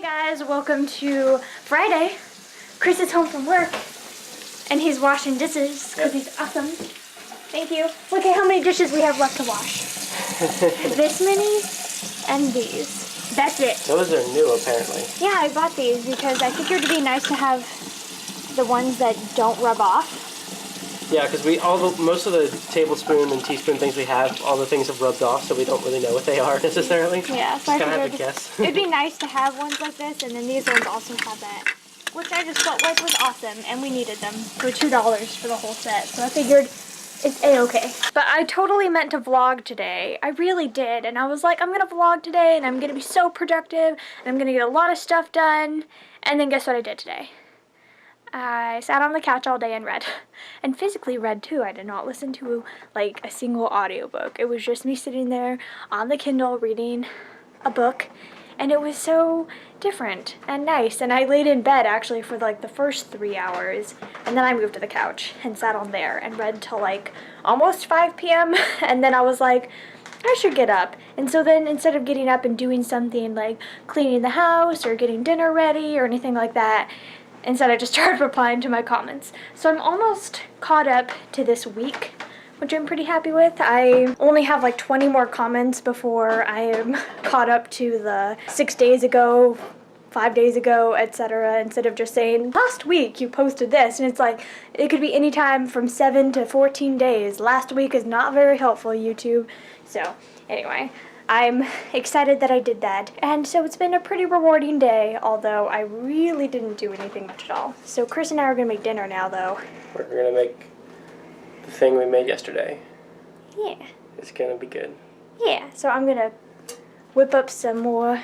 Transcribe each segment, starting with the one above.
Guys, welcome to Friday. Chris is home from work and he's washing dishes because he's awesome. Thank you. Look at how many dishes we have left to wash. This many and these. That's it. Those are new apparently. Yeah, I bought these because I figured it'd be nice to have the ones that don't rub off. Yeah, because most of the tablespoon and teaspoon things we have, all the things have rubbed off, so we don't really know what they are necessarily. Yeah, so just kind of have to guess. It'd be nice to have ones like this, and then these ones also have that, which I just felt like was awesome, and we needed them for $2 for the whole set. So I figured it's a-okay. But I totally meant to vlog today. I really did, and I was like, I'm gonna vlog today, and I'm gonna be so productive, and I'm gonna get a lot of stuff done. And then guess what I did today? I sat on the couch all day and read. And physically read too. I did not listen to like a single audiobook. It was just me sitting there on the Kindle reading a book. And it was so different and nice. And I laid in bed actually for like the first 3 hours. And then I moved to the couch and sat on there and read till like almost 5 p.m. And then I was like, I should get up. And so then instead of getting up and doing something like cleaning the house or getting dinner ready or anything like that, instead, I just started replying to my comments. So I'm almost caught up to this week, which I'm pretty happy with. I only have like 20 more comments before I am caught up to the 6 days ago, 5 days ago, etc. Instead of just saying, last week you posted this. And it's like, it could be any time from 7 to 14 days. Last week is not very helpful, YouTube. So anyway, I'm excited that I did that. And so it's been a pretty rewarding day, although I really didn't do anything much at all. So Chris and I are going to make dinner now, though. We're going to make the thing we made yesterday. Yeah. It's going to be good. Yeah, so I'm going to whip up some more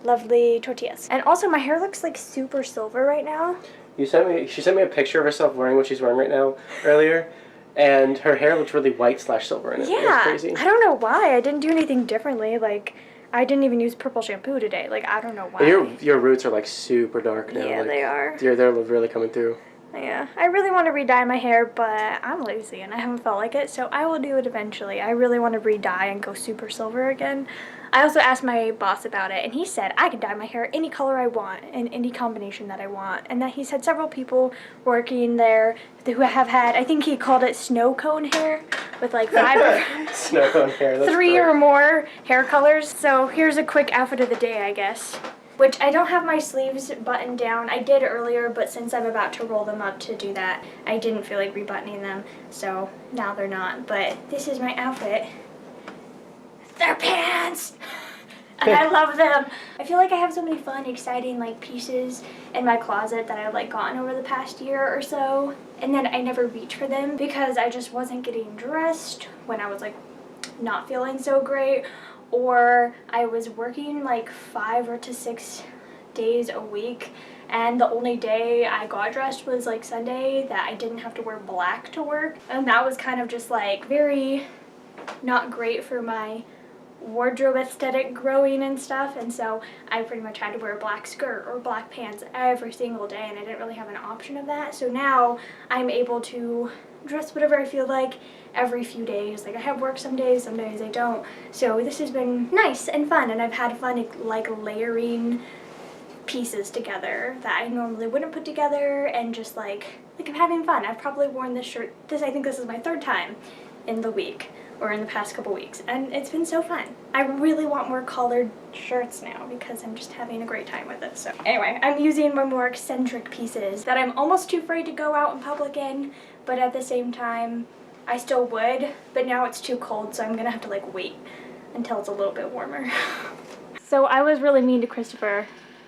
lovely tortillas. And also my hair looks like super silver right now. She sent me a picture of herself wearing what she's wearing right now earlier. And her hair looked really white/silver in it. Yeah, it was crazy. I don't know why. I didn't do anything differently. Like, I didn't even use purple shampoo today. Like, I don't know why. And your roots are like super dark now. Yeah, like, they are. They're really coming through. Yeah, I really want to re-dye my hair, but I'm lazy and I haven't felt like it, so I will do it eventually. I really want to re-dye and go super silver again. I also asked my boss about it, and he said I can dye my hair any color I want and any combination that I want, and that he's had several people working there who have had, I think he called it snow cone hair, with like 5 snow cone hair. That's 3 great. or more hair colors. So here's a quick outfit of the day, I guess. Which I don't have my sleeves buttoned down. I did earlier, but since I'm about to roll them up to do that, I didn't feel like rebuttoning them, so now they're not. But this is my outfit. They're pants! And I love them. I feel like I have so many fun, exciting like pieces in my closet that I've like gotten over the past year or so. And then I never reach for them because I just wasn't getting dressed when I was like not feeling so great. Or I was working like 5 to 6 days a week, and the only day I got dressed was like Sunday that I didn't have to wear black to work, and that was kind of just like very not great for my wardrobe aesthetic growing and stuff, and so I pretty much had to wear a black skirt or black pants every single day, and I didn't really have an option of that. So now I'm able to dress whatever I feel like every few days. Like I have work some days I don't. So this has been nice and fun, and I've had fun like layering pieces together that I normally wouldn't put together, and just like I'm having fun. I've probably worn this shirt, I think this is my 3rd time in the week, or in the past couple weeks, and it's been so fun. I really want more collared shirts now because I'm just having a great time with it. So anyway, I'm using my more eccentric pieces that I'm almost too afraid to go out in public in, but at the same time, I still would, but now it's too cold, so I'm gonna have to like wait until it's a little bit warmer. So I was really mean to Christopher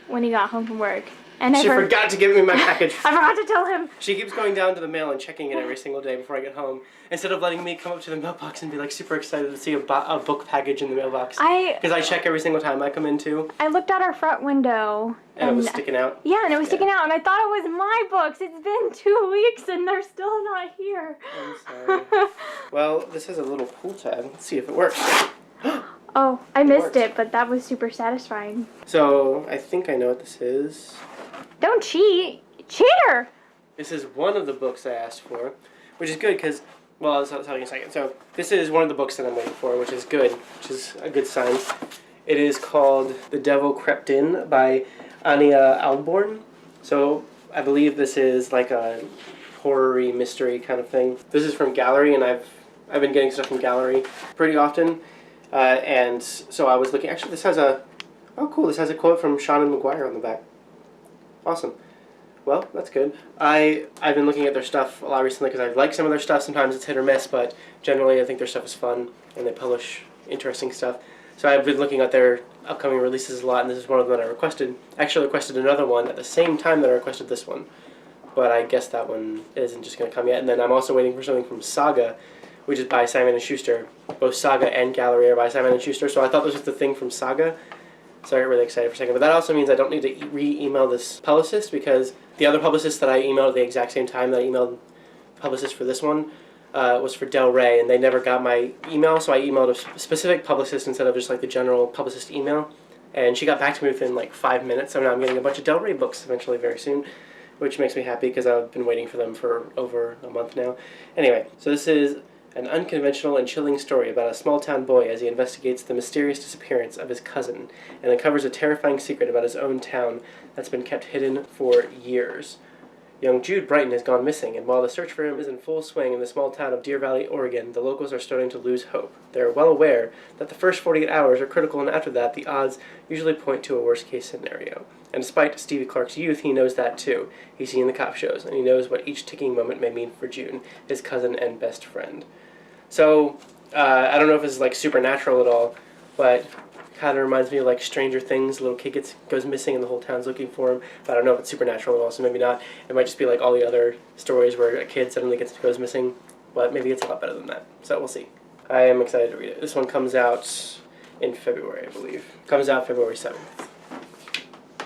when he got home from work. And she forgot to give me my package. I forgot to tell him. She keeps going down to the mail and checking it every single day before I get home, instead of letting me come up to the mailbox and be like super excited to see a book package in the mailbox. Because I check every single time I come in too. I looked out our front window. And it was sticking out? Yeah, and it was sticking out, and I thought it was my books. It's been 2 weeks and they're still not here. I'm sorry. Well, this has a little pull tab. Let's see if it works. Oh, I missed it, but that was super satisfying. So, I think I know what this is. Don't cheat. Cheater! This is one of the books I asked for, which is good because, well, I'll tell you in a second. So, this is one of the books that I'm waiting for, which is good, which is a good sign. It is called The Devil Crept In by Anya Alborn. So I believe this is like a horror-y mystery kind of thing. This is from Gallery, and I've been getting stuff from Gallery pretty often. And so I was looking, actually this has a, oh cool, this has a quote from Sean and McGuire on the back. Awesome. Well, that's good. I've been looking at their stuff a lot recently because I like some of their stuff. Sometimes it's hit or miss, but generally I think their stuff is fun and they publish interesting stuff. So I've been looking at their upcoming releases a lot, and this is one of them that I requested. Actually requested another one at the same time that I requested this one, but I guess that one isn't just going to come yet. And then I'm also waiting for something from Saga, which is by Simon & Schuster. Both Saga and Gallery are by Simon & Schuster, so I thought this was the thing from Saga. So I got really excited for a second. But that also means I don't need to re-email this publicist, because the other publicist that I emailed at the exact same time that I emailed the publicist for this one was for Del Rey, and they never got my email, so I emailed a specific publicist instead of just like the general publicist email. And she got back to me within like 5 minutes, so now I'm getting a bunch of Del Rey books eventually very soon, which makes me happy because I've been waiting for them for over a month now. Anyway, so this is an unconventional and chilling story about a small-town boy as he investigates the mysterious disappearance of his cousin and uncovers a terrifying secret about his own town that's been kept hidden for years. Young Jude Brighton has gone missing, and while the search for him is in full swing in the small town of Deer Valley, Oregon, the locals are starting to lose hope. They are well aware that the first 48 hours are critical, and after that, the odds usually point to a worst-case scenario. And despite Stevie Clark's youth, he knows that too. He's seen the cop shows, and he knows what each ticking moment may mean for Jude, his cousin and best friend. So, I don't know if this is like supernatural at all, but kind of reminds me of like Stranger Things. A little kid goes missing and the whole town's looking for him. But I don't know if it's supernatural at all, so maybe not. It might just be like all the other stories where a kid suddenly goes missing, but maybe it's a lot better than that. So we'll see. I am excited to read it. This one comes out in February, I believe. Comes out February 7th.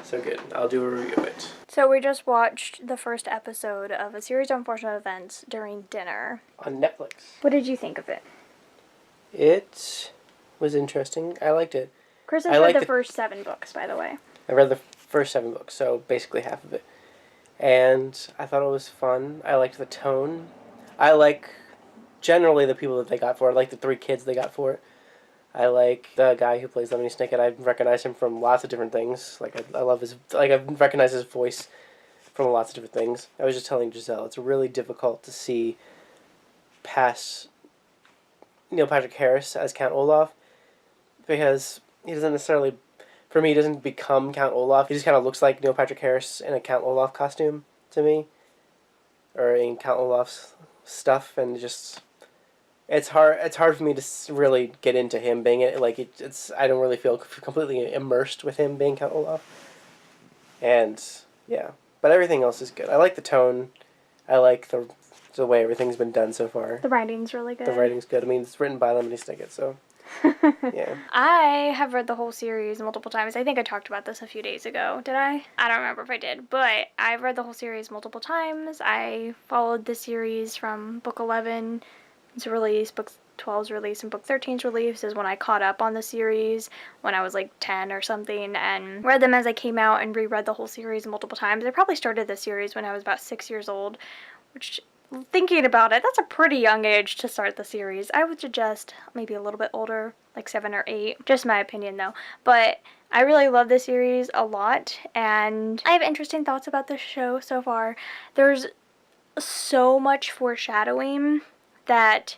So good. I'll do a review of it. So we just watched the first episode of a series of unfortunate events during dinner. On Netflix. What did you think of it? It was interesting. I liked it. Chris has read the first 7 books, by the way. I read the first 7 books, so basically half of it. And I thought it was fun. I liked the tone. I like generally the people that they got for it. I like the 3 kids they got for it. I like the guy who plays Lemony Snicket. I recognize him from lots of different things. I love his, I recognize his voice from lots of different things. I was just telling Giselle, it's really difficult to see past Neil Patrick Harris as Count Olaf, because he doesn't necessarily, for me, he doesn't become Count Olaf. He just kind of looks like Neil Patrick Harris in a Count Olaf costume to me, or in Count Olaf's stuff, and just it's hard for me to really get into him being it. Like it's I don't really feel completely immersed with him being Count Olaf, and yeah, but everything else is good. I like the tone. I like the way everything's been done so far. The writing's really good. The writing's good. I mean, it's written by Lemony Snicket, so yeah. I have read the whole series multiple times. I think I talked about this a few days ago. Did I? I don't remember if I did, but I've read the whole series multiple times. I followed the series from book 11 to release, book 12's release, and book 13's release is when I caught up on the series when I was like 10 or something, and read them as I came out and reread the whole series multiple times. I probably started the series when I was about 6 years old, which, thinking about it, that's a pretty young age to start the series. I would suggest maybe a little bit older, like 7 or 8. Just my opinion though. But I really love this series a lot, and I have interesting thoughts about this show so far. There's so much foreshadowing that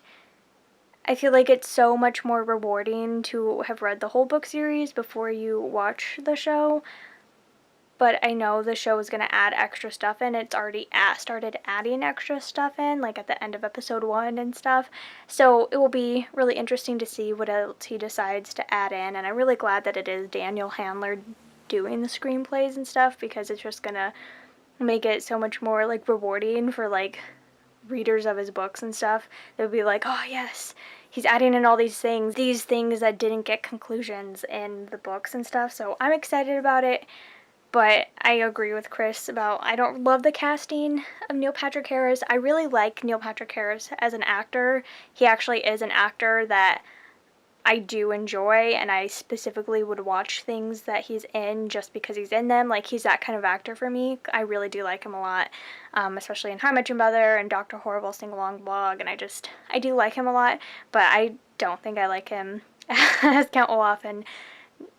I feel like it's so much more rewarding to have read the whole book series before you watch the show. But I know the show is going to add extra stuff in. It's already started adding extra stuff in, like at the end of episode 1 and stuff. So it will be really interesting to see what else he decides to add in. And I'm really glad that it is Daniel Handler doing the screenplays and stuff, because it's just going to make it so much more like rewarding for like readers of his books and stuff. They'll be like, oh yes, he's adding in all these things that didn't get conclusions in the books and stuff. So I'm excited about it. But I agree with Chris about, I don't love the casting of Neil Patrick Harris. I really like Neil Patrick Harris as an actor. He actually is an actor that I do enjoy, and I specifically would watch things that he's in just because he's in them. Like, he's that kind of actor for me. I really do like him a lot, especially in How I Met Your Mother and Dr. Horrible Sing-Along Blog, and I do like him a lot, but I don't think I like him as Count Olaf, and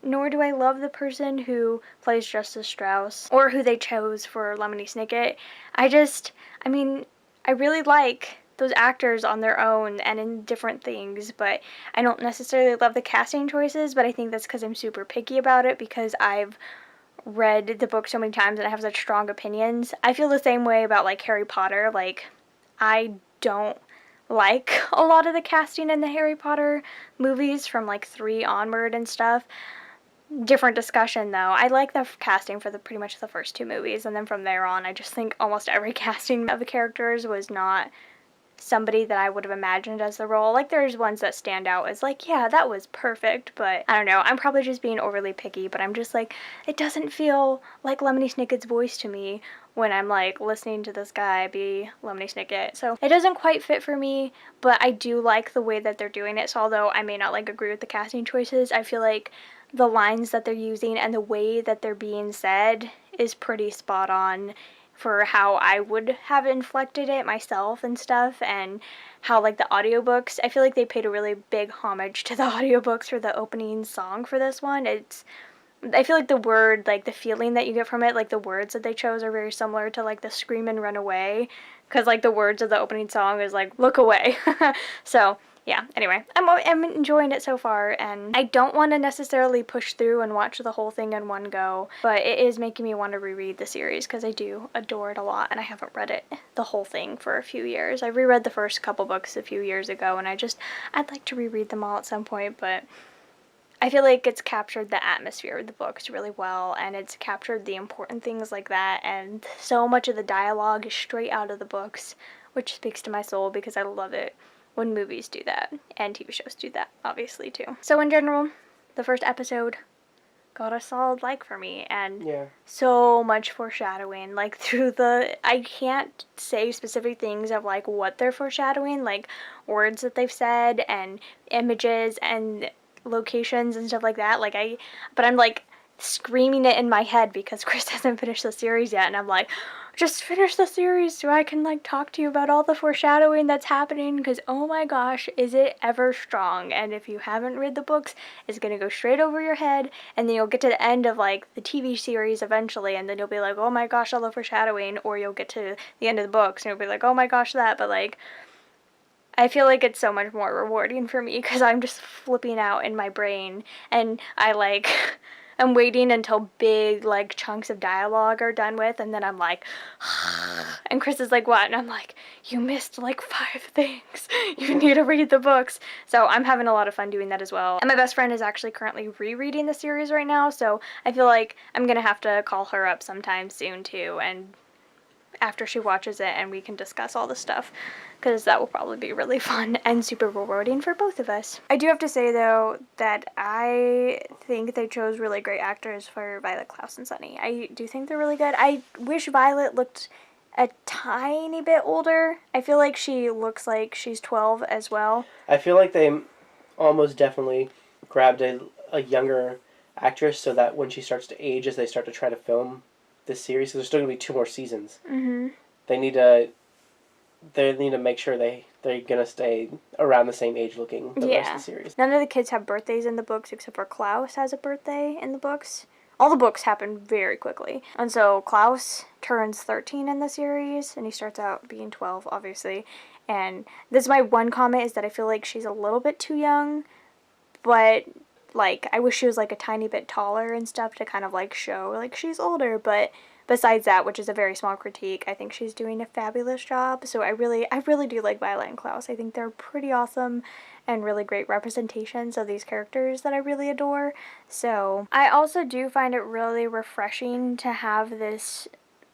nor do I love the person who plays Justice Strauss or who they chose for Lemony Snicket. I mean, I really like those actors on their own and in different things, but I don't necessarily love the casting choices, but I think that's because I'm super picky about it because I've read the book so many times and I have such strong opinions. I feel the same way about like Harry Potter. Like, I don't like a lot of the casting in the Harry Potter movies from like 3 onward and stuff. Different discussion though. I like the casting for the pretty much the first 2 movies, and then from there on I just think almost every casting of the characters was not somebody that I would have imagined as the role. Like, there's ones that stand out as like, yeah, that was perfect, but I don't know, I'm probably just being overly picky, but I'm just like, it doesn't feel like Lemony Snicket's voice to me when I'm like listening to this guy be Lemony Snicket. So it doesn't quite fit for me, but I do like the way that they're doing it. So although I may not like agree with the casting choices, I feel like the lines that they're using and the way that they're being said is pretty spot on for how I would have inflected it myself and stuff, and how like the audiobooks, I feel like they paid a really big homage to the audiobooks for the opening song for this one. I feel like the word, like the feeling that you get from it, like the words that they chose are very similar to like the scream and run away, because like the words of the opening song is like look away. So yeah, anyway, I'm enjoying it so far, and I don't want to necessarily push through and watch the whole thing in one go, but it is making me want to reread the series because I do adore it a lot, and I haven't read it, the whole thing, for a few years. I reread the first couple books a few years ago, and I'd like to reread them all at some point, but I feel like it's captured the atmosphere of the books really well, and it's captured the important things like that, and so much of the dialogue is straight out of the books, which speaks to my soul because I love it when movies do that, and TV shows do that, obviously, too. So in general, the first episode got a solid like for me, and so much foreshadowing, like through I can't say specific things of like what they're foreshadowing, like words that they've said, and images, and locations, and stuff like that, but I'm like screaming it in my head because Chris hasn't finished the series yet, and I'm like, just finish the series so I can like talk to you about all the foreshadowing that's happening, because oh my gosh, is it ever strong. And if you haven't read the books, it's gonna go straight over your head, and then you'll get to the end of like the TV series eventually, and then you'll be like, oh my gosh, all the foreshadowing, or you'll get to the end of the books and you'll be like, oh my gosh, that. But like, I feel like it's so much more rewarding for me because I'm just flipping out in my brain, and I'm waiting until big, like, chunks of dialogue are done with, and then I'm like, and Chris is like, what? And I'm like, you missed, like, 5 things. You need to read the books. So I'm having a lot of fun doing that as well. And my best friend is actually currently rereading the series right now, so I feel like I'm gonna have to call her up sometime soon, too, and after she watches it, and we can discuss all the stuff, because that will probably be really fun and super rewarding for both of us. I do have to say, though, that I think they chose really great actors for Violet, Klaus, and Sunny. I do think they're really good. I wish Violet looked a tiny bit older. I feel like she looks like she's 12 as well. I feel like they almost definitely grabbed a younger actress so that when she starts to age, as they start to try to film this series, so there's still going to be 2 more seasons. Mm-hmm. They need to make sure they're going to stay around the same age looking the rest of the series. None of the kids have birthdays in the books except for Klaus has a birthday in the books. All the books happen very quickly. And so Klaus turns 13 in the series, and he starts out being 12, obviously. And this is my one comment, is that I feel like she's a little bit too young, but like, I wish she was like a tiny bit taller and stuff to kind of like show like she's older, but besides that, which is a very small critique, I think she's doing a fabulous job. So I really do like Violet and Klaus. I think they're pretty awesome and really great representations of these characters that I really adore. So I also do find it really refreshing to have this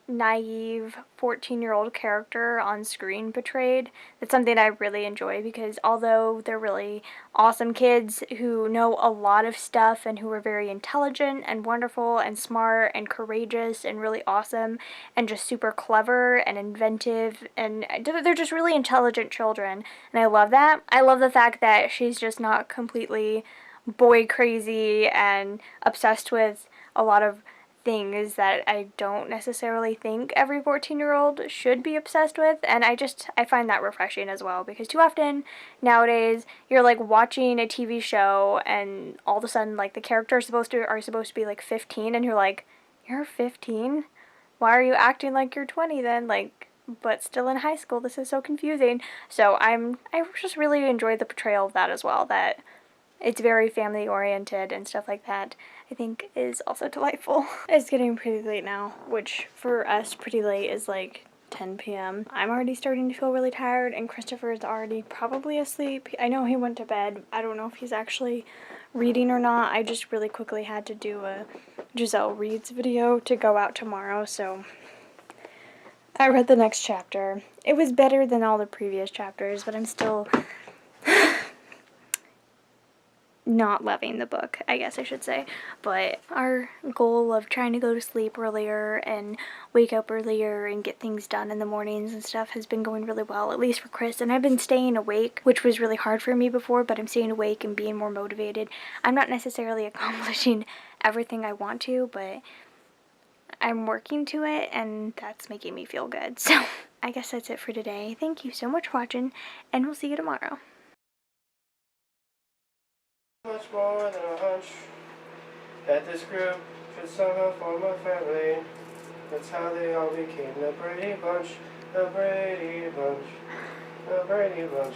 naive 14-year-old character on screen portrayed. That's something I really enjoy, because although they're really awesome kids who know a lot of stuff and who are very intelligent and wonderful and smart and courageous and really awesome and just super clever and inventive, and they're just really intelligent children, and I love that. I love the fact that she's just not completely boy crazy and obsessed with a lot of things that I don't necessarily think every 14-year-old should be obsessed with, and I find that refreshing as well, because too often nowadays you're like watching a TV show and all of a sudden like the characters are supposed to be like 15 and you're like, you're 15? Why are you acting like you're 20 then? Like, but still in high school. This is so confusing. So I just really enjoyed the portrayal of that as well, that it's very family oriented and stuff like that. I think is also delightful. It's getting pretty late now, which for us pretty late is like 10 p.m. I'm already starting to feel really tired, and Christopher is already probably asleep. I know he went to bed. I don't know if he's actually reading or not. I just really quickly had to do a Giselle reads video to go out tomorrow, so I read the next chapter. It was better than all the previous chapters, but I'm still not loving the book, I guess I should say. But our goal of trying to go to sleep earlier and wake up earlier and get things done in the mornings and stuff has been going really well, at least for Chris. And I've been staying awake, which was really hard for me before, but I'm staying awake and being more motivated. I'm not necessarily accomplishing everything I want to, but I'm working to it, and that's making me feel good. So I guess that's it for today. Thank you so much for watching, and we'll see you tomorrow. Much more than a hunch that this group should somehow form a family. That's how they all became the Brady Bunch, the Brady Bunch, the Brady Bunch.